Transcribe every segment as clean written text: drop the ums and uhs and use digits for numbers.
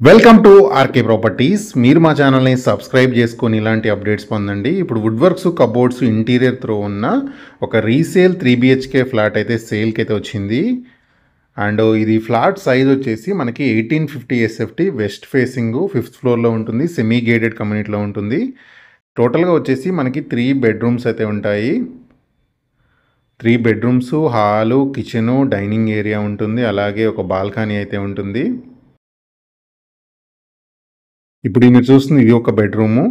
Welcome to RK properties. మీరు మా ఛానల్ని సబ్స్క్రైబ్ చేసుకొని ఇలాంటి అప్డేట్స్ పొందండి. ఇప్పుడు wood works, cupboards, interior throw ఉన్న ఒక రీసేల్ 3 BHK ఫ్లాట్ అయితే సేల్కి అయితే వచ్చింది. అండ్ ఇది ఫ్లాట్ సైజ్ వచ్చేసి మనకి 1850 SFT, వెస్ట్ ఫేసింగ్, 5th ఫ్లోర్లో ఉంటుంది, సెమీ గేటెడ్ కమ్యూనిటీలో ఉంటుంది. టోటల్గా వచ్చేసి మనకి 3 బెడ్రూమ్స్ అయితే ఉంటాయి. 3 bedrooms, hall, kitchen, dining area ఉంటుంది, అలాగే ఒక బాల్కనీ అయితే ఉంటుంది. ఇప్పుడు మీరు చూస్తుంది ఇది ఒక బెడ్రూము.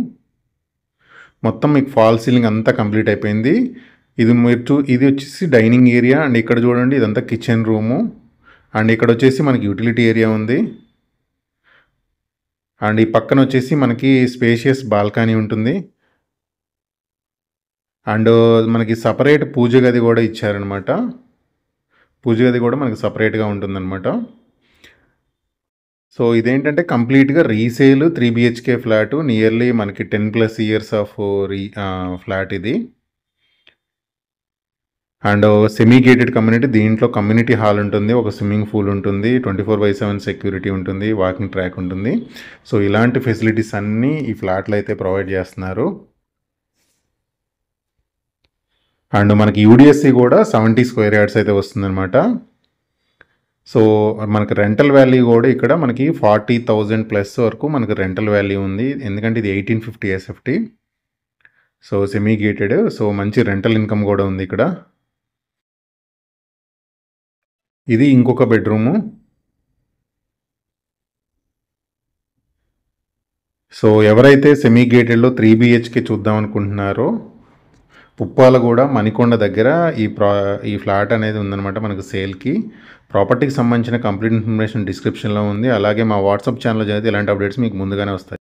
మొత్తం మీకు ఫాల్ సీలింగ్ అంతా కంప్లీట్ అయిపోయింది. ఇది వచ్చేసి డైనింగ్ ఏరియా. అండ్ ఇక్కడ చూడండి, ఇదంతా కిచెన్ రూము. అండ్ ఇక్కడ వచ్చేసి మనకి యూటిలిటీ ఏరియా ఉంది. అండ్ ఈ పక్కన వచ్చేసి మనకి స్పేషియస్ బాల్కనీ ఉంటుంది. అండ్ మనకి సపరేట్ పూజ గది కూడా ఇచ్చారనమాట. పూజ గది కూడా మనకి సపరేట్గా ఉంటుందన్నమాట. సో ఇదేంటంటే కంప్లీట్గా రీసేల్ 3 BHK ఫ్లాట్. నియర్లీ మనకి 10+ ఇయర్స్ ఆఫ్ ఫ్లాట్ ఇది. And semi gated community. దీంట్లో కమ్యూనిటీ హాల్ ఉంటుంది, ఒక స్విమ్మింగ్ పూల్ ఉంటుంది, 24/7 సెక్యూరిటీ ఉంటుంది, వాకింగ్ ట్రాక్ ఉంటుంది. సో ఇలాంటి ఫెసిలిటీస్ అన్నీ ఈ ఫ్లాట్లో అయితే ప్రొవైడ్ చేస్తున్నారు. అండ్ మనకి UDSC కూడా 70 స్క్వేర్ యార్డ్స్ అయితే వస్తుందన్నమాట. సో మనకి రెంటల్ వాల్యూ కూడా ఇక్కడ మనకి 40,000+ వరకు మనకి రెంటల్ వాల్యూ ఉంది. ఎందుకంటే ఇది 1850 SFT. So semi gated. So మంచి రెంటల్ ఇన్కమ్ కూడా ఉంది ఇక్కడ. ఇది ఇంకొక బెడ్రూము. సో ఎవరైతే సెమీ గేటెడ్లో 3 BHK చూద్దాం అనుకుంటున్నారో, పుప్పాలగూడ, మణికొండ దగ్గర ఈ ఫ్లాట్ అనేది ఉందన్నమాట మనకు సేల్కి. ప్రాపర్టీకి సంబంధించిన కంప్లీట్ ఇన్ఫర్మేషన్ డిస్క్రిప్షన్లో ఉంది. అలాగే మా వాట్సాప్ ఛానల్లో చదివితే ఇలాంటి అప్డేట్స్ మీకు ముందుగానే వస్తాయి.